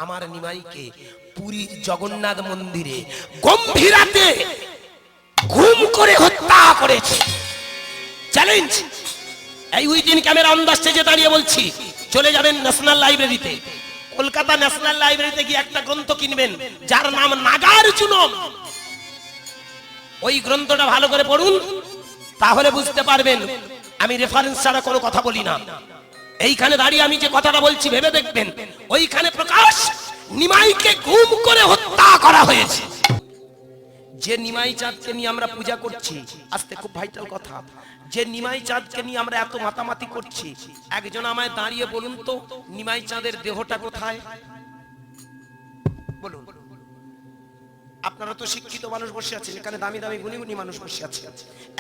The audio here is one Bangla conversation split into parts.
আমার নিমাইকে পুরীর জগন্নাথ মন্দিরে গম্ভীর রাতে ঘুম করে হত্যা করেছে। চ্যালেঞ্জ। এই উইদিন ক্যামেরা অন দ্য স্টেজে দাঁড়িয়ে বলছি, চলে যাবেন ন্যাশনাল লাইব্রেরিতে, কলকাতা ন্যাশনাল লাইব্রেরিতে গিয়ে একটা গ্রন্থ কিনবেন যার নাম নাগার্জুনম। ওই গ্রন্থটা ভালো করে পড়ুন, তাহলে বুঝতে পারবেন আমি রেফারেন্স ছাড়া কোনো কথা বলি না। এইখানে দাঁড়িয়ে আমি যে কথাটা বলছি ভেবে দেখবেন, ওইখানে প্রকাশ নিমাইকে গুম করে হত্যা করা হয়েছে। যে নিমাই চাঁদকে নিয়ে আমরা পূজা করছি, আজকে খুব ভাইটাল কথা, যে নিমাই চাঁদকে নিয়ে আমরা এত মাতামাতি করছি, একজন আমায় দাঁড়িয়ে বলুন তো নিমাই চাঁদের দেহটা কোথায়? বলুন। আপনারা তো শিক্ষিত মানুষ বসে আছেন, এখানে দামি দামি গুণী গুণী মানুষ বসে আছে,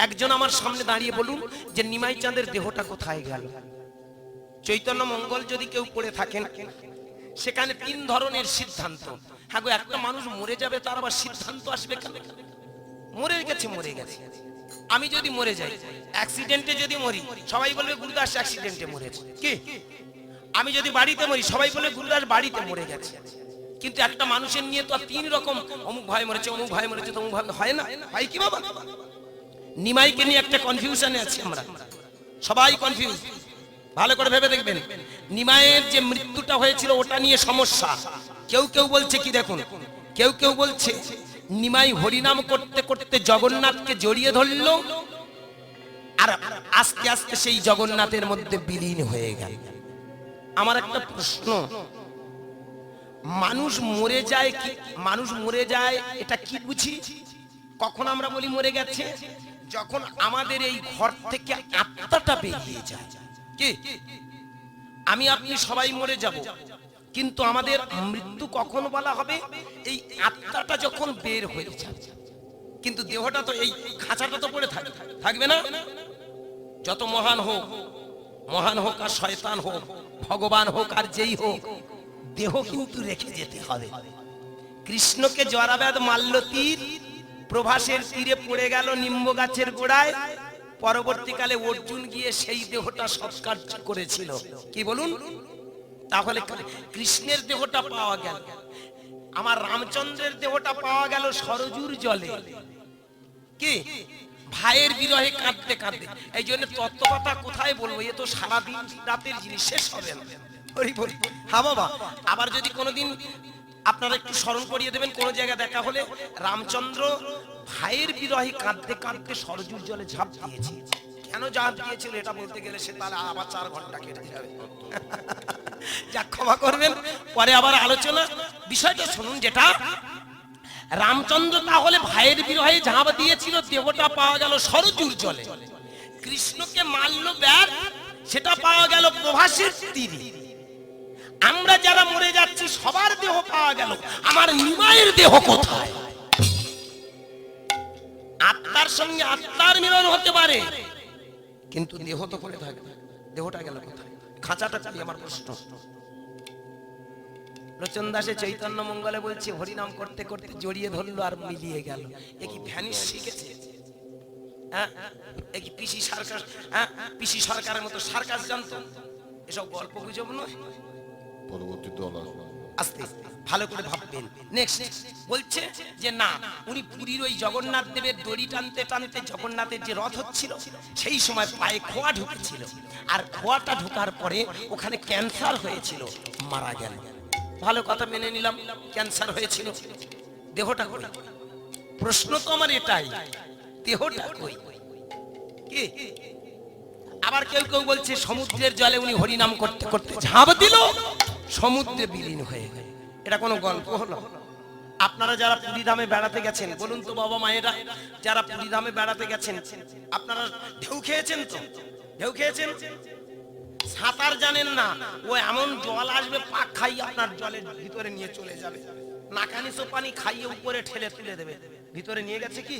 একজন আমার সামনে দাঁড়িয়ে বলুন যে নিমাই চাঁদের দেহটা কোথায় গেল? চৈতন্য মঙ্গল যদি কেউ পড়ে থাকেন, সেখানে তিন ধরনের সিদ্ধান্ত। হ্যাঁ গো, একটা মানুষ মরে যাবে তার আবার সিদ্ধান্ত আসবে কেন? মরে গেছে মরে গেছে। আমি যদি মরে যাই, অ্যাক্সিডেন্টে যদি মরি, সবাই বলবে গুরুদাস অ্যাক্সিডেন্টে মরেছে। কি? আমি যদি বাড়িতে মরি, সবাই বলবে গুরুদাস বাড়িতে মরে গেছে। কিন্তু একটা মানুষের নিয়ে তো তিন রকম, অমুক ভাই মরেছে, অমুক ভাই মরেছে, অমুক ভাই, হয় না? হয় কি বাবা? নিমাইকে নিয়ে একটা কনফিউশনে আছি আমরা, সবাই কনফিউজ। ভালো করে ভেবে দেখবেন, নিমাইয়ের যে মৃত্যুটা হয়েছিল ওটা নিয়ে সমস্যা। কেউ কেউ বলছে কি দেখুন, কেউ কেউ বলছে নিমাই হরিনাম করতে করতে জগন্নাথকে জড়িয়ে ধরলো, আর আস্তে আস্তে সেই জগন্নাথের মধ্যে বিলীন হয়ে গেল। আমার একটা প্রশ্ন, মানুষ মরে যায় কি? মানুষ মরে যায় এটা কি বুঝি? কখন আমরা বলি মরে গেছে? যখন আমাদের এই ঘর থেকে আত্মাটা বেরিয়ে যায়। কি? আমি আপনি সবাই মরে যাব, কিন্তু আমাদের মৃত্যু কখন বলা হবে? এই আত্মাটা যখন বের হয়ে যাবে। কিন্তু দেহটা তো, এই খাঁচাটা তো পড়ে থাকবে না। যত মহান হোক, মহান হোক আর শয়তান হোক, ভগবান হোক আর যেই হোক, দেহ কিন্তু রেখে যেতে হবে। কৃষ্ণকে জরাবেদ মাল্য তীর, প্রভাসের তীরে পড়ে গেল নিম্ব গাছের গোড়ায়। পরবর্তীকালে অর্জুন গিয়ে সেই দেহটা সৎকার করেছিল। কি বলুন? তাহলে কৃষ্ণের দেহটা পাওয়া গেল, আমার রামচন্দ্রের দেহটা পাওয়া গেল সরজুর জলে। কি? ভাইয়ের বিরহে কাঁদতে কাঁদতে। এই জন্য তত্ত্ব কথা কোথায় বলবো, এ তো সারাদিন রাতের জিনিস, শেষ হবে না। হ্যাঁ বাবা, আবার যদি কোনোদিন আপনারা একটু স্মরণ করিয়ে দেবেন, কোন জায়গায় দেখা হলে, রামচন্দ্র ভাইয়ের বিরহে কাঁদতে কাঁদতে সরজুর জলে ঝাঁপ দিয়েছে। কেন ঝাঁপ দিয়েছিল এটা বলতে গেলে সে তাহলে আবার 4 ঘন্টা কেটে যাবে। যা ক্ষমা করবেন, পরে আবার আলোচনা। বিষয়টা শুনুন, যেটা রামচন্দ্র তাহলে ভাইয়ের বিরহে ঝাঁপ দিয়েছিল, দেহটা পাওয়া গেল সরজুর জলে। কৃষ্ণকে মারল ব্যাগ, সেটা পাওয়া গেল প্রভাসের তীরে। আমরা যারা মরে যাচ্ছি সবার দেহ পাওয়া গেল, আমার নিমাইয়ের দেহ কোথায়? আত্মার সঙ্গে আত্মার মিলন হতে পারে, কিন্তু দেহ তো পড়ে থাকে। দেহটা গেল কোথায়? খাঁচাটা চাই আমার প্রশ্ন। লোচন দাসে চৈতন্য মঙ্গলে বলছে হরিনাম করতে করতে জড়িয়ে ধরলো আর মিলিয়ে গেল। এ কি ভ্যানিশ শিখেছে? হ্যাঁ, এ কি পিসি সার্কাস? হ্যাঁ, পিসি সরকারের মতো সার্কাস জানতো? এসব গল্প গুজব নয়। পরবর্তী দল আস্তে ভালো করে ভাববেন। নেক্সট বলছে যে না, উনি পুরীর ওই জগন্নাথ দেবের দড়ি টানতে টানতে জগন্নাথের যে রথ হচ্ছিল, সেই সময় পায়ে খোয়া ঢুকেছিল, আর খোয়াটা ঢোকার পরে ওখানে ক্যান্সার হয়েছিল, মারা গেল। ভালো কথা, মেনে নিলাম ক্যান্সার হয়েছিল। দেহটা কই? প্রশ্ন তো আমার এটাই, দেহটা কই? কি? আবার কেউ কেউ বলছে সমুদ্রের জলে উনি হরিনাম করতে করতে ঝাঁপ দিল, সমুদ্রে বিলীন হয়ে গেল। এটা কোনো গল্প হলো? আপনারা যারা পুরী ধামে বেড়াতে গেছেন, বলুন তো বাবা মায়েরা, যারা পুরী ধামে বেড়াতে গেছেন, আপনারা ঢেউ খেয়েছেন তো? ঢেউ খেয়েছেন? সাঁতার জানেন না, ও এমন জল আসবে পাক খাইয়ে আপনার জলের ভিতরে নিয়ে চলে যাবে, নাকানিসো পানি খাইয়ে উপরে ঠেলে তুলে দেবে। ভিতরে নিয়ে গেছে কি?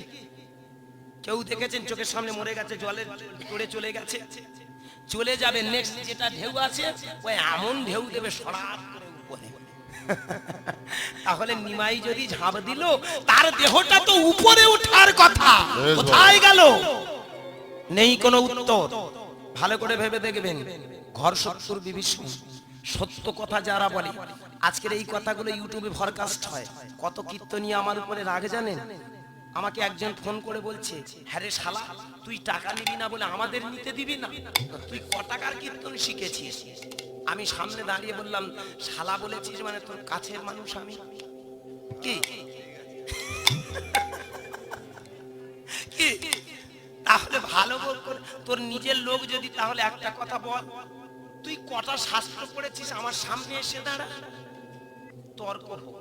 কেউ দেখেছেন চোখের সামনে মরে গেছে, জলের ভিতরে চলে গেছে? চলে যাবে। নেক্সট যেটা ঢেউ আছে, ওই এমন ঢেউ দেবে সরাব করে উপরে। তাহলে নিমাই যদি ঝাঁপ দিল, তার দেহটা তো উপরে ওঠার কথা, কোথায় গেল? নেই কোনো উত্তর। ভালো করে ভেবে দেখবেন। ঘর শত্রুর বিভীষণ, সত্য কথা যারা বলে, আজকের এই কথাগুলো ইউটিউবে ভরকাস্ট হয়, কত কীর্তনীয় আমার উপরে রাগ জানেন। আমাকে একজন ফোন করে বলছে, হ্যাঁ রে শালা, তুই টাকা নিবি না বলে আমাদের নিতে দিবি না, তুই ক টাকার কীর্তন শিখেছিস? আমি সামনে দাঁড়িয়ে বললাম, শালা বলেছিস মানে তোর কাছের মানুষ আমি কি কি? তাহলে ভালো বল, তোর নিজের লোক যদি, তাহলে একটা কথা বল, তুই কটা শাস্ত্র পড়েছিস আমার সামনে এসে দাঁড়া, তর্ক হোক।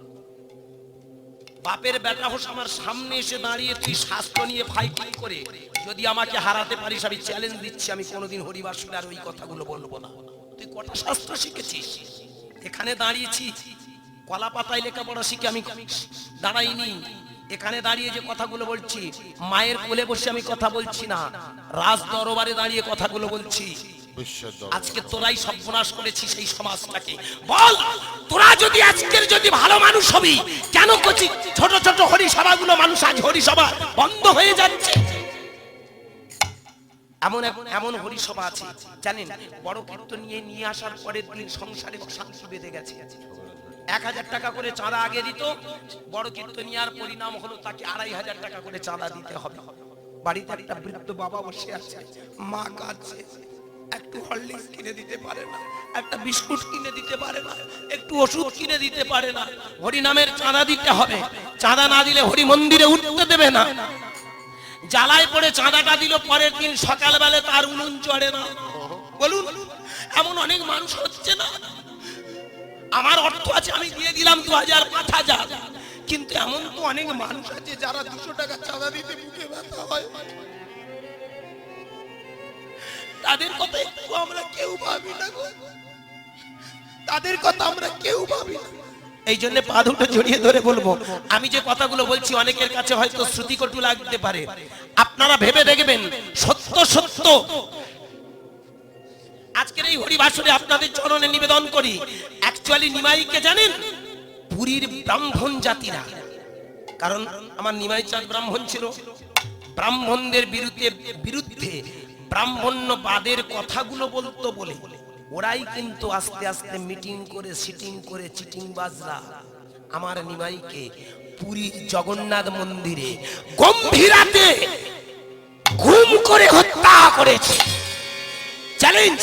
বাপের বেটা হোস, আমার সামনে এসে দাঁড়িয়ে তুই শাস্ত্র নিয়ে ফাইটিং করে যদি আমাকে হারাতে পারিস, আমি চ্যালেঞ্জ দিচ্ছি, আমি কোনোদিন হরিবাসরে আর ওই কথাগুলো বলবো না। তুই কটা শাস্ত্র শিখেছিস? এখানে দাঁড়িয়েছি, কলা পাতায় লেখাপড়া শিখে আমি দাঁড়াইনি। এখানে দাঁড়িয়ে যে কথাগুলো বলছি, মায়ের কোলে বসে আমি কথা বলছি না, রাজ দরবারে দাঁড়িয়ে কথাগুলো বলছি। আজকে তোরাই সর্বনাশ করেছিস এই সমাজটাকে। বল, তোরা যদি আজকের যদি ভালো মানুষ হবি, কেন করছি ছোট ছোট হরিসভাগুলো মানুষ আজ হরিসভা বন্ধ হয়ে যাচ্ছে? এমন এমন হরিসভা আছে জানেন, বড় কীর্তন নিয়ে আসার পরের দিন সংসারে অশান্তি বেঁধে গেছে। 1000 টাকা করে চাঁদা আগে দিত, বড় কীর্তনিয়ার পরিণাম হলো তাকে 2500 টাকা করে চাঁদা দিতে হবে। বাড়িতে একটা বৃদ্ধ বাবা বসে আছে, মা কাঁদছে, একটু হরলিক্স কিনে দিতে পারে না, একটা বিস্কুট কিনে দিতে পারে না, একটু ওষুধ কিনে দিতে পারে না। হরিনামের চাঁদা দিতে হবে, চাঁদা না দিলে হরি মন্দিরে উঠতে দেবে না। জ্বালায় পড়ে চাঁদাটা দিল, পরের দিন সকালবেলা তার উনুন চড়ে না। বলুন, এমন অনেক মানুষ হচ্ছে না? আমার অর্থ আছে, আমি দিয়ে দিলাম 2000 5000, কিন্তু এমন তো অনেক মানুষ আছে যারা 200 টাকা চাঁদা দিতে বুকে ব্যথা হয়। তাদের কথা একটু আমরা কেউ ভাবি না গো, তাদের কথা আমরা কেউ ভাবি না। এই জন্য পা দুটো জড়িয়ে ধরে বলবো, আমি যে কথাগুলো বলছি অনেকের কাছে হয়তো শ্রুতিকটু লাগতে পারে, আপনারা ভেবে দেখবেন সত্য সত্য। আজকের এই হরিবাসরে আপনাদের চরণে নিবেদন করি, অ্যাকচুয়ালি নিমাইকে জানেন পুরীর ব্রাহ্মণ জাতিরা, কারণ আমার নিমাই চাঁদ ব্রাহ্মণ ছিল, ব্রাহ্মণদের বিরুদ্ধে ব্রাহ্মণ্যবাদের কথাগুলো বলতো বলে ওরাই কিন্তু আস্তে আস্তে মিটিং করে সিটিং করে চিটিং বাজরা আমার নিমাইকে পুরীর জগন্নাথ মন্দিরে গম্ভীরাতে ঘুম করে হত্যা করেছে। চ্যালেঞ্জ,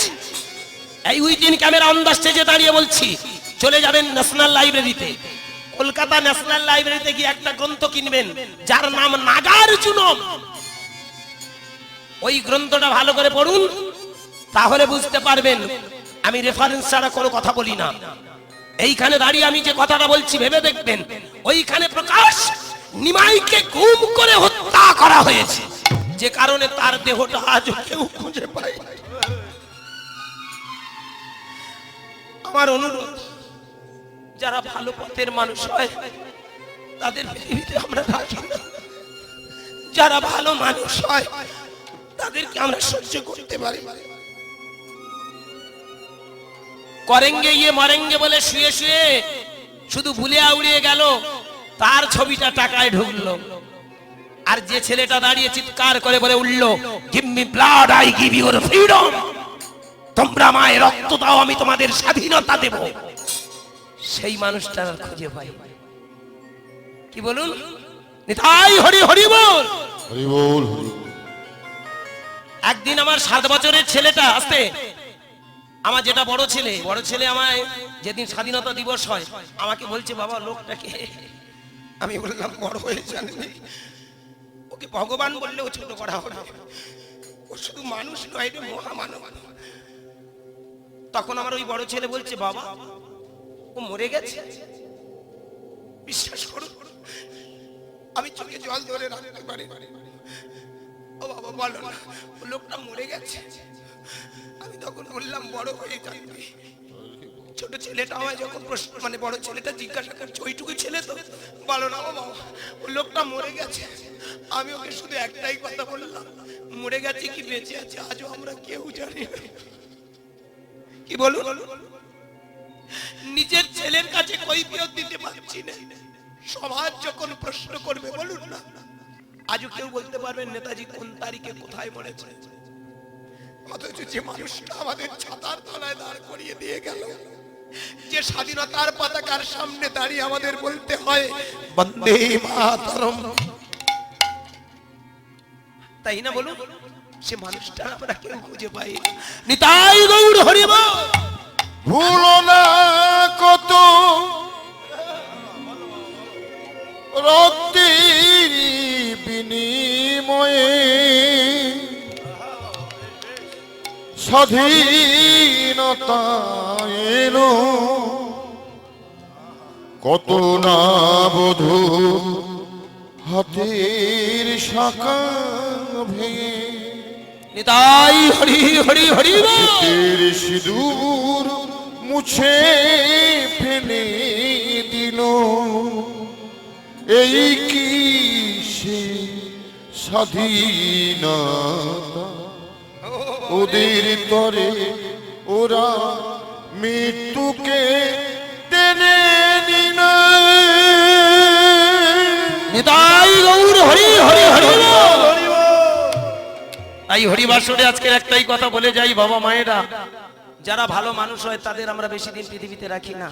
এই উইদিন ক্যামেরা অন দ্য স্টেজে দাঁড়িয়ে বলছি, চলে যাবেন ন্যাশনাল লাইব্রেরিতে, কলকাতা ন্যাশনাল লাইব্রেরিতে গিয়ে একটা গ্রন্থ কিনবেন যার নাম নাগার্জুনম। ওই গ্রন্থটা ভালো করে পড়ুন, তাহলে বুঝতে পারবেন আমি রেফারেন্স ছাড়া কোনো কথা বলি না। এইখানে দাঁড়িয়ে আমি যে কথাটা বলছি ভেবে দেখবেন, ওইখানে প্রকাশ নিমাইকে গুম করে হত্যা করা হয়েছে, যে কারণে তার দেহটা আজও কেউ খুঁজে পায়। আমার অনুরোধ, যারা ভালো পথের মানুষ হয় তাদের পৃথিবীতে আমরা রাখি না, যারা ভালো মানুষ হয় তাদেরকে আমরা সহ্য করতে পারি। করেঙ্গে ইয়ে মরেঙ্গে বলে শুয়ে শুয়ে শুধু ভুলে উড়িয়ে গেল, তার ছবিটা টাকায় ঢুকলো। আর যে ছেলেটা দাঁড়িয়ে চিৎকার করে বলে উঠলো, give me blood I give you freedom, তোমরা আমায় রক্ত দাও আমি তোমাদের স্বাধীনতা দেব, সেই মানুষটার খুঁজে পাই। কি বলুন? নিতাই হরি হরি বল, হরি বল। একদিন আমার 7 বছরের ছেলেটা আসতে, আমার যেটা বড় ছেলে আমায় যেদিন স্বাধীনতা দিবস হয় আমাকে বলছে, বাবা লোকটাকে, আমি বললাম বড় হয়ে জানেন, ওকে ভগবান বললেও ছোট করা হবে, ও শুধু মানুষ নয় রে, মহামানব। তখন আমার ওই বড় ছেলে বলছে, বাবা ও মরে গেছে। বিশ্বাস করুন, আমি চোখে জল ধরে রাখতে পারি। ও বাবা বলো না, ও লোকটা মরে গেছে। আমি তখন বললাম, বড় হয়ে যাবে। ছোট ছেলেটা আমায় যখন প্রশ্ন, মানে বড় ছেলেটা জিজ্ঞাসা করছে, ওইটুকু ছেলে তো, বলো না ও বাবা ও লোকটা মরে গেছে। আমি ওকে শুধু একটাই কথা বললাম, মরে গেছে কি বেঁচে আছে আজও আমরা কেউ জানি না। কি বলুন? নিজের ছেলের কাছে কৈফিয়ত দিতে পারছি না, সমাজ যখন প্রশ্ন করবে, বলুন না আজও কেউ বলতে পারবেন নেতাজি কোন তারিখে কোথায় মরেছে? অথচ যে মানুষটা আমাদের ছাতার তলায় দাঁড় করিয়ে দিয়ে গেল, যে স্বাধীনতার পতাকার সামনে দাঁড়িয়ে আমাদের বলতে হয় বন্দে মাতরম, তাই না বলুন? সে মানুষটা আমরা কেউ খুঁজে পাই না। নিতাই গৌর হরি বল। ভুলো না কত রক্তের বিনিময়ে স্বাধীনতা এলো, কত না বধূ হাতের শাখা ভেঙে নিতাই হরি হরি হরি বল। হাতের সিঁদুর মুছে ফেলে দিল, এই কি সে স্বাধীনতা? ওদের তরে ওরা মৃত্যুকে টেনে নিল। নিতাই গৌর হরি হরি হরি বল। এই হরিবাসরে আজকের একটাই কথা বলে যাই, বাবা মায়েরা যারা ভালো মানুষ হয় তাদের আমরা বেশি দিন পৃথিবীতে রাখি না।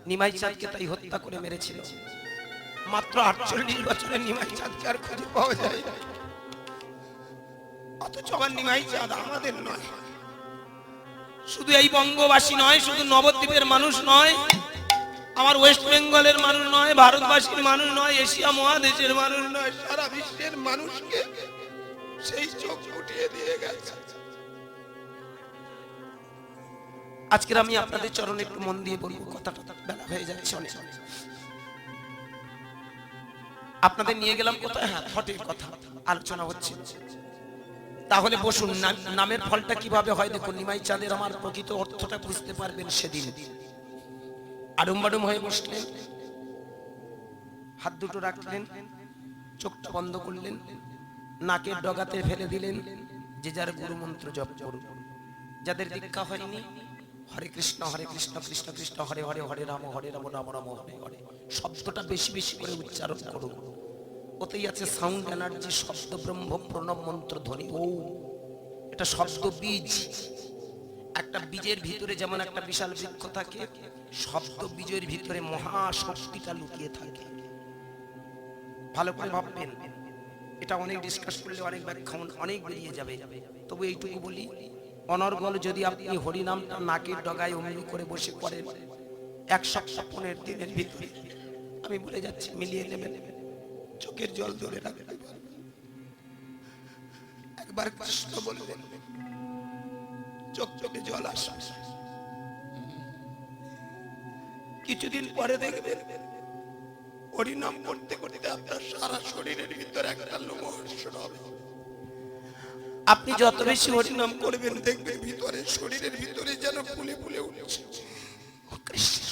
নিমাই চাঁদকে তাই হত্যা করে মেরেছিল। মাত্র 48 বছরের নিমাই চাঁদকে আর খুঁজে পাওয়া যায় না। অথচ আমার নিমাই চাঁদ আমাদের নয়, শুধু এই বঙ্গবাসী নয়, শুধু নবদ্বীপের মানুষ নয়, আমার ওয়েস্ট বেঙ্গলের মানুষ নয়, ভারতবাসীর মানুষ নয়, এশিয়া মহাদেশের মানুষ নয়, সারা বিশ্বের মানুষকে সেই চোখ ফুটিয়ে দিয়ে গেছে। আজকের আমি আপনাদের চরণে একটু মন দিয়ে বলবো, কথাটা বেলা হয়ে যাচ্ছে অনেক। আপনাদের নিয়ে গেলাম কোথায়? হ্যাঁ, ফটের কথা আলোচনা হচ্ছে। তাহলে বসুন, নামের ফলটা কিভাবে হয় দেখুন। নিমাই চাঁদের আমার প্রকৃত অর্থটা বুঝতে পারবেন সেদিন। আডুম হয়ে বসলেন, হাত দুটো রাখলেন, চোখটা বন্ধ করলেন, নাকের ডগাতে ফেলে দিলেন, যে যার গুরু মন্ত্র জপ করুন। যাদের দীক্ষা হয়নি, হরে কৃষ্ণ কৃষ্ণ কৃষ্ণ হরে হরে, হরে রাম রাম রাম হরে হরে শব্দটা বেশি বেশি করে উচ্চারণ করুন। ওতেই আছে সাউন্ড এনার্জি, শব্দ ব্রহ্ম প্রণব মন্ত্র ধ্বনি। ও এটা শব্দ বীজ। একটা বীজের ভিতরে যেমন একটা বিশাল বৃক্ষ থাকে, শব্দ বীজের ভিতরে মহাশক্তিটা লুকিয়ে থাকে। ভালো করে ভাববেন। এটা অনেক ডিসকাস করলে অনেক ব্যাখ্যা অনেক বেরিয়ে যাবে, তবু এইটুকু বলি, অনর্গল যদি আপনি হরিনামটা নাকের ডগায় অমনি করে বসে করেন, 1 সপ্তাহ 15 দিনের ভিতরে, আমি বলে যাচ্ছি, মিলিয়ে নেবেন, চোখের জল ধরে রাখতে পারবেন। একবার কৃষ্ণ বলবেন, চোখে জল আসবে। কিছুদিন পরে দেখবেন হরিনাম করতে করতে আপনার সারা শরীরের ভিতরে একটা লোমহর্ষণ হবে। আপনি যত বেশি হরিনাম করবেন দেখবেন ভিতরে, শরীরের ভিতরে যেন ফুলে ফুলে উঠছে কৃষ্ণ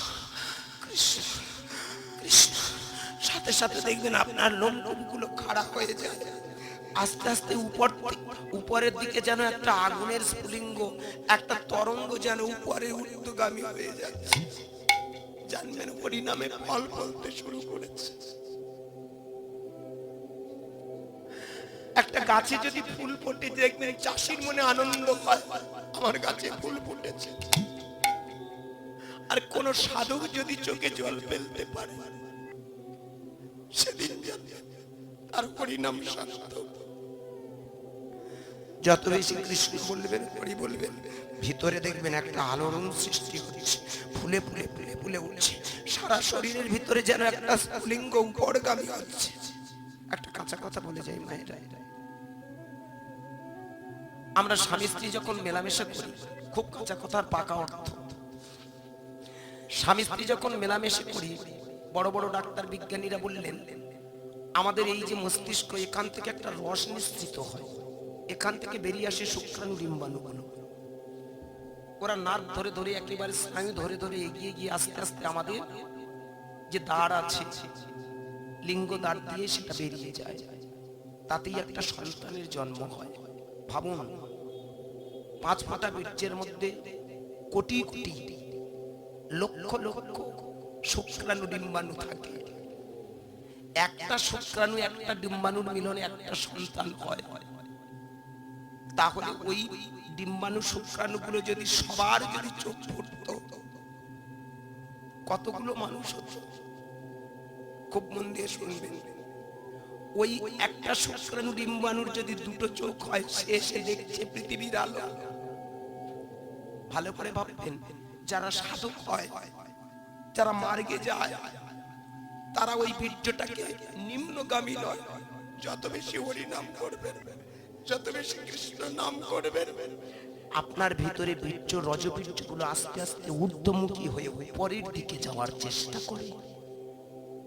কৃষ্ণ কৃষ্ণ। সাথে সাথে দেখবেন আপনার লোমকূপগুলো খাড়া হয়ে যায়। আস্তে আস্তে উপরের দিকে যেন একটা আগুনের স্ফুলিঙ্গ, একটা তরঙ্গ যেন উপরে ঊর্ধ্বগামী হয়ে যাচ্ছে। জানবেন হরিনামে ফল ফলতে শুরু করেছে। একটা গাছে যদি ফুল ফোটে দেখবেন চাষির মনে আনন্দ হয়, আমার গাছে ফুল ফুটেছে। আর কোন সাধক যদি চোখে জল ফেলতে পারে, সেদিন তার হরিনাম সার্থক। যত বেশি কৃষ্ণ বলবেন, হরি বলবেন, ভিতরে দেখবেন একটা আলোড়ন সৃষ্টি হচ্ছে, ফুলে ফুলে ফুলে ফুলে উঠছে। সারা শরীরের ভিতরে যেন একটা স্ফুলিঙ্গ উপরগামী হচ্ছে। একটা কাঁচা কথা বলে যাই মায়েরা, আমরা স্বামী স্ত্রী যখন মেলামেশা করি, খুব কাঁচা কথার পাকা অর্থ, স্বামী স্ত্রী যখন মেলামেশা করি, বড় বড় ডাক্তার বিজ্ঞানীরা বললেন, আমাদের এই যে মস্তিষ্ক, এখান থেকে একটা রস নিঃসৃত হয়, এখান থেকে বেরিয়ে আসে শুক্রাণু ডিম্বাণুগুলো। ওরা নার্ভ ধরে ধরে, একেবারে স্নায়ু ধরে ধরে এগিয়ে গিয়ে আস্তে আস্তে আমাদের যে দাঁড় আছে, লিঙ্গ দাঁড় দিয়ে সেটা বেরিয়ে যায়। তাতেই একটা সন্তানের জন্ম হয়। ভাবুন, 5 ফোঁটা বীর্যের মধ্যে কোটি কোটি লক্ষ লক্ষ শুক্রাণু ডিম্বাণু থাকে। একটা শুক্রাণু একটা ডিম্বাণুর মিলনে একটা সন্তান হয়। তাহলে ওই ডিম্বাণু শুক্রাণুগুলো যদি সবার যদি চোখ ফুটতো, কতগুলো মানুষ হতো, খুব মন দিয়ে শুনবেন। ওই একটা শুক্রাণু ডিম্বাণুর যদি দুটো চোখ হয়, সে এসে দেখছে পৃথিবীর আলো। ভালো করে ভাববেন, যারা সাধক হয়, যারা মার্গে যায়, তারা ওই বীর্যটাকে নিম্নগামী নয়, যত বেশি হরি নাম করবেন, যত বেশি কৃষ্ণ নাম করবেন, আপনার ভিতরে বীর্য রজবীর্য গুলো আস্তে আস্তে ঊর্ধ্বমুখী হয়ে উপরের দিকে যাওয়ার চেষ্টা করে।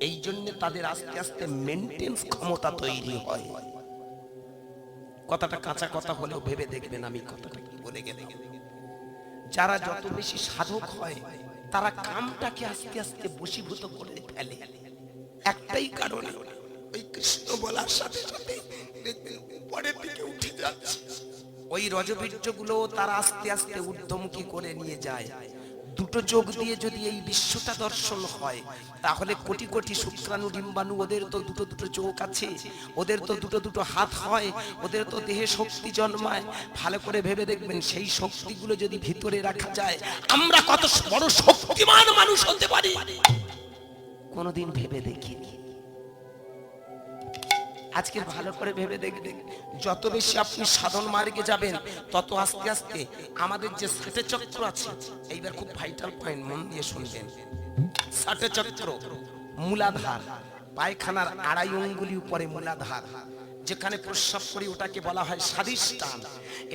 এই জন্য তাদের আস্তে আস্তে মেনটেন্স ক্ষমতা তৈরি হয়। কথাটা কাঁচা কথা হলেও ভেবে দেখবেন আমি কথাটা কি বলে গেলাম। যারা যত বেশি সাধক হয়, তারা কামটাকে আস্তে আস্তে বশীভূত করে ফেলে। একটাই কারণে, ওই কৃষ্ণ বলার সাথে সাথে দেখবেন উপরের দিকে উঠে যাচ্ছে। ওই রজবীর্য গুলো তারা আস্তে আস্তে ঊর্ধ্বমুখী করে নিয়ে যায়। দুটো চোখ দিয়ে যদি এই বিশ্বটা দর্শন হয়, তাহলে কোটি কোটি শুক্রাণু ডিম্বাণু, ওদের তো দুটো দুটো চোখ আছে, ওদের তো দুটো দুটো হাত হয়, ওদের তো দেহে শক্তি জন্মায়। ভালো করে ভেবে দেখবেন, সেই শক্তিগুলো যদি ভিতরে রাখা যায়, আমরা কত বড় শক্তিমান মানুষ হতে পারি কোনোদিন ভেবে দেখিনি। আজকে ভালো করে ভেবে দেখবেন, যত বেশি আপনি সাধন মার্গে যাবেন, তত আস্তে আস্তে আমাদের যে ষাটে চক্র আছে, এইবার খুব ভাইটাল পয়েন্ট, মন দিয়ে শুনবেন। ষাটে চক্র, মূলাধার, পায়খানার আড়াই অঙ্গুলি উপরে মূলাধার, যেখানে প্রস্রাব করি ওটাকে বলা হয় স্বাধিষ্ঠান।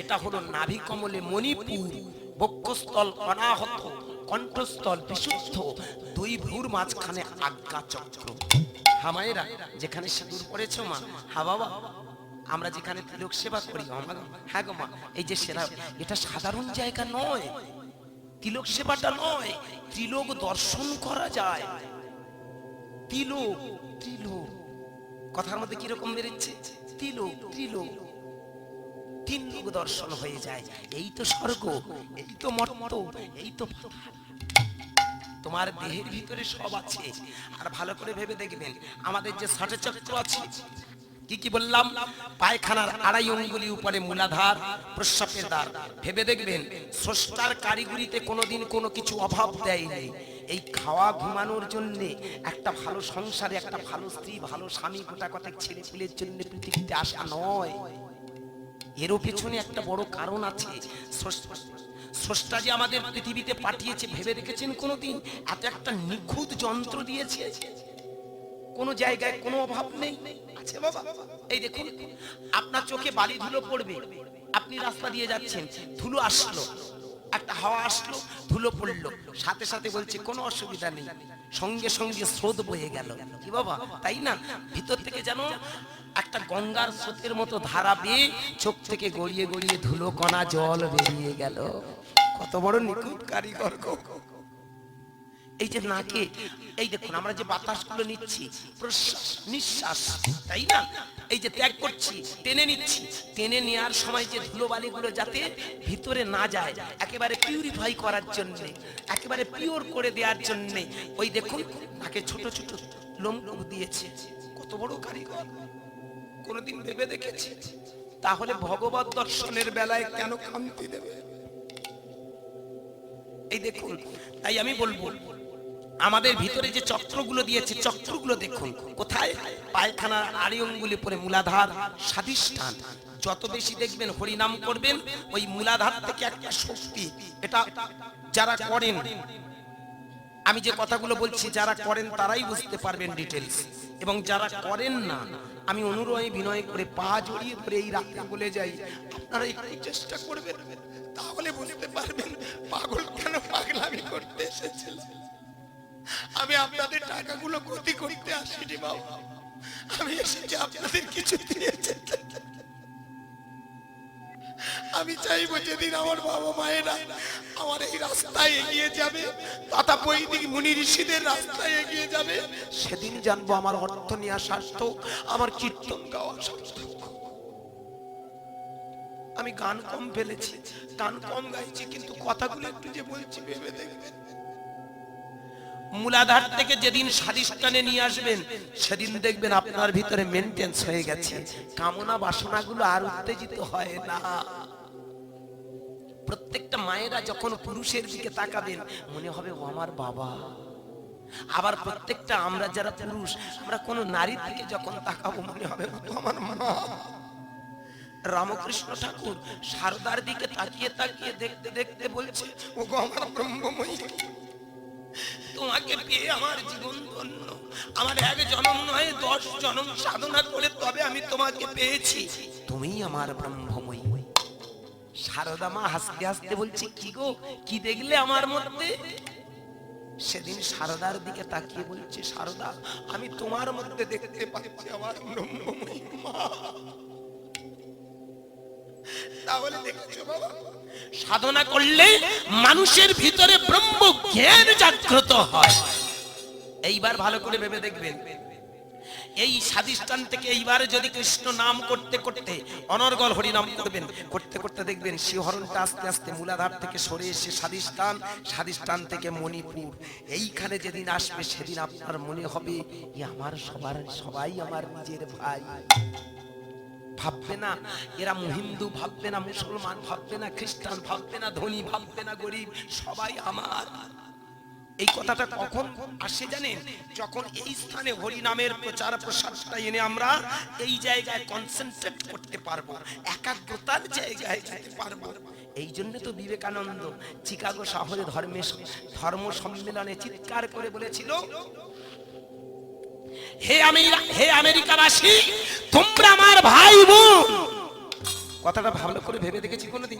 এটা হলো নাভি কমলে মণিপুর, বক্ষস্থল অনাহত, কণ্ঠস্থল বিশুদ্ধ, দুই ভ্রুর মাঝখানে আজ্ঞা চক্র। হামায়েরা যেখানে সিঁদুর পড়েছ মা, হা বাবা, আমরা যেখানে তিলক সেবা করি, হ্যাঁ গো মা, এই যে সেরা, এটা সাধারণ জায়গা নয়, তিলক সেবাটা নয়, তিলক দর্শন করা যায়। তিলক, তিলক কথার মধ্যে কিরকম বেরোচ্ছে, তিলক, তিলক, তিন লোক দর্শন হয়ে যায়। এই তো স্বর্গ, এই তো মর্ত, এই তো তোমার দেহের ভিতরে সব আছে। আর ভালো করে ভেবে দেখবেন, আমাদের যে ষাটে চক্র আছে, কি কি বললাম, পায়খানার আড়াই অঙ্গুলি উপরে মূলাধার, প্রস্রাবের দ্বার। ভেবে দেখবেন, স্রষ্টার কারিগরিতে কোনোদিন কোনো কিছু অভাব দেয়নি। এই খাওয়া ঘুমানোর জন্য, একটা ভালো সংসারে একটা ভালো স্ত্রী, ভালো স্বামী, গোটা কতক ছেলে পুলের জন্য পৃথিবীতে আসা নয়। এরও পেছনে একটা বড় কারণ আছে। স্রষ্টা যে আমাদের পৃথিবীতে পাঠিয়েছে, ভেবে দেখেছেন কোনোদিন এত একটা নিখুঁত যন্ত্র দিয়েছে, কোন জায়গায় কোনো অভাব নেই? আছে বাবা। এই দেখুন, আপনার চোখে বালি ধুলো পড়বে, আপনি রাস্তা দিয়ে যাচ্ছেন, ধুলো আসলো, একটা হাওয়া আসলো, ধুলো পড়লো, সাথে সাথে বলছে কোনো অসুবিধা নেই, সঙ্গে সঙ্গে স্রোত বয়ে গেল। কি বাবা, তাই না? ভিতর থেকে যেন একটা গঙ্গার স্রোতের মতো ধারা বেয়ে চোখ থেকে গড়িয়ে গড়িয়ে ধুলো কণা জল বেরিয়ে গেল। কত বড় নিখুঁত কারিগর গো। এই যে নাকে, এই দেখুন আমরা যে বাতাসগুলো নিচ্ছি, প্রশ্বাস নিঃশ্বাস, তাই না? এই যে ত্যাগ করছি, টেনে নিচ্ছি, টেনে নেওয়ার সময় যে ধুলোবালিগুলো যাতে ভিতরে না যায়, একেবারে পিউরিফাই করার জন্য, একেবারে পিওর করে দেওয়ার জন্য, ওই দেখুন নাকে ছোট ছোট লোমকূপ দিয়েছে। কত বড় কারিগর, কোনদিন ভেবে দেখেছি? তাহলে ভগবত দর্শনের বেলায় কেন খামতি দেবে? এই দেখুন, তাই আমি বলবো, আমাদের ভিতরে যে চক্রগুলো দিয়েছে, চক্রগুলো দেখুন কোথায়, পায়খানার আড়ি অঙ্গুলি পরে মূলাধার, স্বাধিষ্ঠান। যত বেশি দেখবেন হরিনাম করবেন, ওই মূলাধার থেকে একটা শক্তি, এটা যারা করেন, আমি যে কথাগুলো বলছি যারা করেন তারাই বুঝতে পারবেন ডিটেলস, এবং যারা করেন না, আমি অনুরোধ বিনয় করে পা জড়িয়ে ধরে এই রাতে বলে যাই, আপনারা একটু চেষ্টা করবেন, তাহলে বুঝতে পারবেন পাগল কেন পাগলামি করতে এসেছিল। আমি আপনাদের টাকাগুলো ক্ষতি করতে আসিনি বাবা, আমি এসেছি আপনাদের কিছু দিয়ে যেতে। আমি চাইবো যেদিন আমার বাবা মায়েরা আমার এই রাস্তায় এগিয়ে যাবে, তথা বৈদিক মুনি ঋষিদের রাস্তায় এগিয়ে যাবে, সেদিন জানবো আমার অর্থ নেওয়া সার্থক, আমার কীর্তন গাওয়া সার্থক। আমি গান কম ফেলেছি, গান কম গাইছি, কিন্তু কথাগুলো একটু যে বলছি ভেবে দেখবেন। মূলাধার থেকে যেদিন স্বাধিষ্ঠানে নিয়ে আসবেন, সেদিন দেখবেন আপনার ভিতরে মেনটেন্স হয়ে গেছে, কামনা বাসনাগুলো আর উত্তেজিত হয় না। প্রত্যেকটা মায়েরা যখন পুরুষের দিকে তাকাবেন, মনে হবে ও আমার বাবা, আবার প্রত্যেকটা আমরা যারা পুরুষ, আমরা কোনো নারীর দিকে যখন তাকাবো মনে হবে ও তো আমার মা। রামকৃষ্ণ ঠাকুর সারদার দিকে তাকিয়ে তাকিয়ে দেখতে দেখতে বলছে, ও গো আমার ব্রহ্মময়ী, তোমাকে পেয়ে আমার জীবন ধন্য। আমার এক জনম নয় 10 জনম সাধনা করে তবে আমি তোমাকে পেয়েছি, তুমিই আমার ব্রহ্মময়ী। সারদা মা হাসতে হাসতে বলছে, কি গো কি দেখলে আমার মধ্যে? সেদিন সারদার দিকে তাকিয়ে বলছে, সারদা আমি তোমার মধ্যে দেখতে পাচ্ছি আমার ব্রহ্মময়ী মা। তাহলে দেখছো বাবা, সাধনা করলে মানুষের ভিতরে ব্রহ্ম জ্ঞান জাগ্রত হয়। এইবার ভালো করে ভেবে দেখবেন, এই স্বাধিষ্ঠান থেকে এইবার যদি কৃষ্ণ নাম করতে করতে অনর্গল হরি নাম করবেন, করতে করতে দেখবেন শিহরণটা আস্তে আস্তে মূলাধার থেকে সরে এসে স্বাধিষ্ঠান, স্বাধিষ্ঠান থেকে মণিপুর, এইখানে যেদিন আসবে সেদিন আপনার মনে হবে আমার সবাই আমার নিজের ভাই। ভাববে না এরা হিন্দু, ভাববে না মুসলমান, ভাববে না খ্রিস্টান, ভাববে না ধনী, ভাববে না গরিব, সবাই আমার। এই কথাটা কখন আসে জানেন? যখন এই স্থানে হরি নামের প্রচার প্রসারটা এনে আমরা এই জায়গায় কনসেন্ট্রেট করতে পারবো, একাগ্রতার জায়গায় যেতে পারবো। এই জন্য তো বিবেকানন্দ চিকাগো শহরে ধর্ম সম্মেলনে চিৎকার করে বলেছিল, হে আমেরিকাবাসী তোমরা আমার ভাই বোন। কথাটা ভালো করে ভেবে দেখেছি কোনোদিন?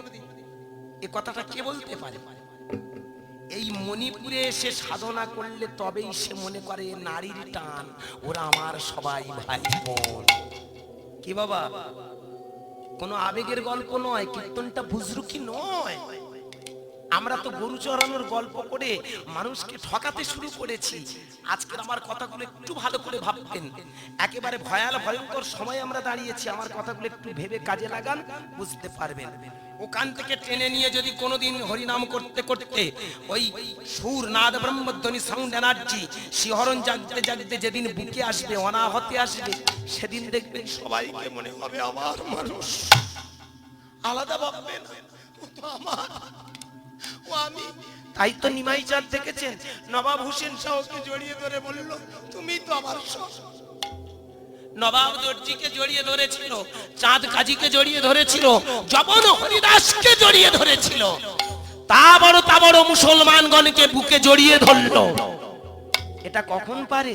এই কথাটা কে বলতে পারে? এই মণিপুরে এসে সাধনা করলে তবেই সে মনে করে নারীর টান, ওরা আমার সবাই ভাই বোন। কি বাবা, কোনো আবেগের গল্প নয়, কীর্তনটা বুজরুকি নয়। আমরা তো গরু চড়ানোর গল্প করে মানুষকে ঠকাতে শুরু করেছি। আজকের আমার কথাগুলো একটু ভালো করে ভাববেন, একেবারে ভয়ঙ্কর সময় আমরা দাঁড়িয়েছি। আমার কথাগুলো একটু ভেবে কাজে লাগান, বুঝতে পারবেন। ওখান থেকে টেনে নিয়ে যদি কোনোদিন হরিনাম করতে করতে ওই সুর নাদ ব্রহ্মধ্বনি সাউন্ড এনার্জি শিহরণ জাগতে জাগতে যেদিন বুকে আসবে, অনাহতে আসবে, সেদিন দেখবেন সবাইকে মনে হবে আমার মানুষ। আলাদা ভাববে না, ও তো আমার, ও আমি। তাই তো নিমাই চাঁদ দেখেছেন, নবাব হোসেন শাহকে জড়িয়ে ধরে বলল, তুমি তো আমার সব। নবাব দর্জিকে জড়িয়ে ধরেছিল, চাঁদ কাজীকে জড়িয়ে ধরেছিল, জবন হরিদাসকে জড়িয়ে ধরেছিল, তা বড় মুসলমানগণকে বুকে জড়িয়ে ধরলো। এটা কখন পারে?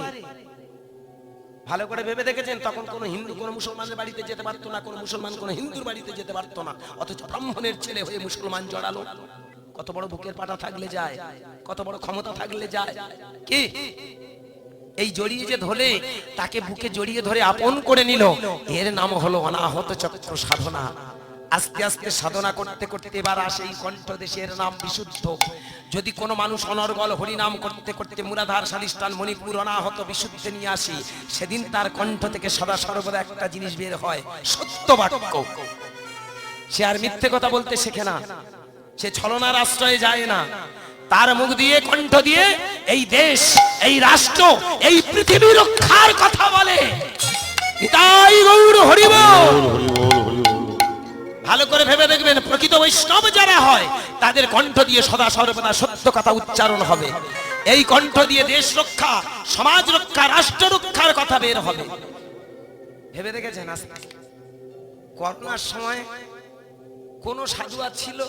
ভালো করে ভেবে দেখেছেন? তখন কোন হিন্দু কোন মুসলমানের বাড়িতে যেতে পারতো না, কোন মুসলমান কোন হিন্দুর বাড়িতে যেতে পারতো না, অথচ ব্রাহ্মণের ছেলে হয়ে মুসলমান জড়ালো। কত বড় বুকের পাটা থাকলে যায়, কত বড় ক্ষমতা থাকলে যায়। কি এই জড়িয়ে যে ধরে, তাকে বুকে জড়িয়ে ধরে আপন করে নিল, এর নাম হলো অনাহত চক্র সাধনা। আস্তে আস্তে সাধনা করতে করতে এবার আসে এই কণ্ঠদেশের নাম বিশুদ্ধ। যদি কোনো মানুষ অনর্গল হরিনাম করতে করতে মূলাধার স্বাধিষ্ঠান মণিপুর অনাহত বিশুদ্ধে নিয়ে আসি, সেদিন তার কণ্ঠ থেকে সদা সর্বদা একটা জিনিস বের হয়, সত্য বাক্য। সে আর মিথ্যে কথা বলতে শেখে না, সে ছলনার আশ্রয়ে যায় না। তার মুখ দিয়ে, কণ্ঠ দিয়ে এই দেশ, এই রাষ্ট্র, এই পৃথিবী রক্ষার কথা বলে। নিতাই গৌর হরি বল। ভালো করে ভেবে দেখবেন, প্রকৃত বৈষ্ণব যারা হয় তাদের কণ্ঠ দিয়ে সদা সর্বদা সত্য কথা উচ্চারণ হবে। এই কণ্ঠ দিয়ে দেশ রক্ষা, সমাজ রক্ষা, রাষ্ট্র রক্ষার কথা বের হবে। ভেবে দেখেছেন? করোনার সময় কোন সাধু ছিল?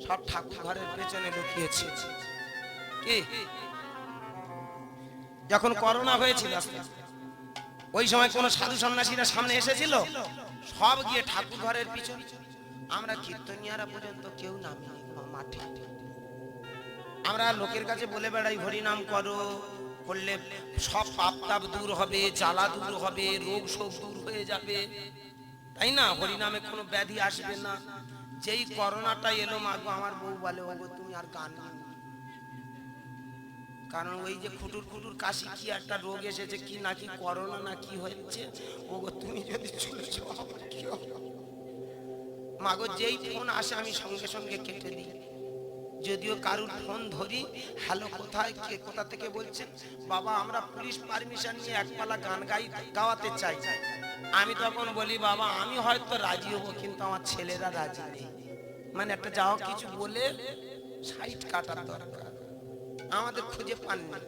সব ঠাকুর ঘরের পেছনে লুকিয়েছে। কি যখন করোনা হয়েছিল ওই সময় কোন সাধু সন্ন্যাসীরা সামনে এসেছিল? সব গিয়ে ঠাকুর ঘরের পিছনে। আমরা কীর্তনিয়ারা পর্যন্ত কেউ নামি মাঠে। আমরা লোকের কাছে বলে বেড়াই হরি নাম করো, করলে সব পাপ তাপ দূর হবে, জ্বালা দূর হবে, রোগ শোক দূর হয়ে যাবে, তাই না? হরি নামে কোনো ব্যাধি আসবে না। যেই করোনাটা এলো, মাগো আমার বউ বলে, ওগো তুমি আর গান, কারণ ওই যে খুটুর খুটুর কাশি কি একটা রোগ এসেছে, কি নাকি করোনা না কি হচ্ছে, ওগো তুমি যদি চলে যাও আমার কি হবে? মাগো যেই ফোন আসে আমি সঙ্গে সঙ্গে কেটে দিই। যদিও কারুর ফোন ধরি, হ্যালো কোথায়, কে কোথা থেকে বলছেন? বাবা আমরা পুলিশ পারমিশন নিয়ে একপালা গান গাওয়াতে চাই। আমি তখন বলি, বাবা আমি হয়তো রাজি হবো, কিন্তু আমার ছেলেরা রাজি নেই। মানে একটা যাও কিছু বলে সাইড কাটার দরকার, আমাদের খুঁজে পাননি।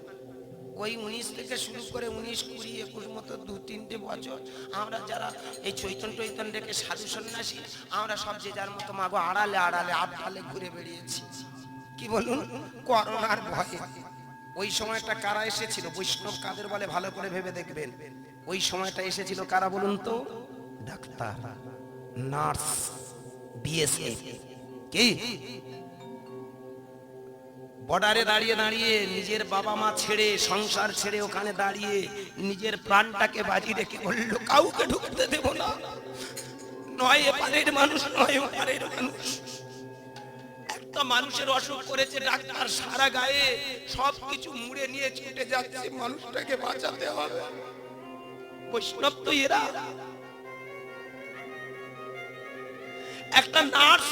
ওই 19 থেকে শুরু করে 19, 20, 21 মতো 2-3টে বছর আমরা যারা এই চৈতন্য রেখে সাধু সন্ন্যাসী, আমরা সব যে যার মতো মাগো আড়ালে আড়ালে আবডালে ঘুরে বেরিয়েছি। কি বলুন, করোনার ভয়ে। ওই সময়টা কারা এসেছিল? বৈষ্ণব কাদের বলে ভালো করে ভেবে দেখবেন। ওই সময়টা এসেছিল কারা বলুন তো? Doctor, nurse, BSF. কি বর্ডারে দাঁড়িয়ে দাঁড়িয়ে নিজের বাবা মা ছেড়ে, সংসার ছেড়ে ওখানে দাঁড়িয়ে নিজের প্রাণটাকে বাজি রেখে বলল কাউকে ঢুকতে দেব না, নয় এপারের মানুষ নয় ওপারের মানুষ। একটা মানুষের অসুখ করেছে, ডাক্তার সারা গায়ে সবকিছু মুড়ে নিয়ে ছুটে যাচ্ছে, মানুষটাকে বাঁচাতে হবে। বৈষ্ণব তো এরা। একটা নার্স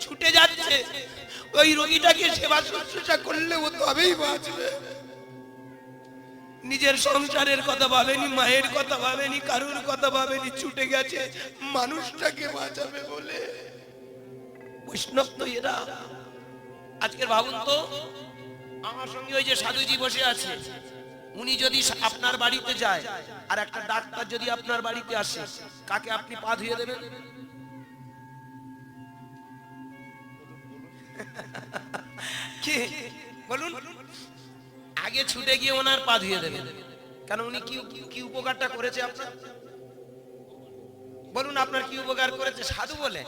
ছুটে যাচ্ছে, ওই রোগীটাকে সেবা শুশ্রূষা করলে ও তবেই বাঁচবে। নিজের সংসারের কথা ভাবেনি, মায়ের কথা ভাবেনি, কারুর কথা ভাবেনি, ছুটে গেছে মানুষটাকে বাঁচাবে বলে। বৈষ্ণব তো এরা। আজকের ভাবুন তো, আমার সঙ্গে ওই যে সাধুজি বসে আছে, উনি যদি আপনার বাড়িতে যায় আর একটা ডাক্তার যদি আপনার বাড়িতে আসে, কাকে আপনি পা ধুয়ে দেবেন? কি বলুন? আগে ছুটে গিয়ে ওনার পা ধুয়ে দেবেন। কেন? উনি কি উপকারটা করেছে আপনার? বলুন, আপনার কি উপকার করেছে? সাধু বলে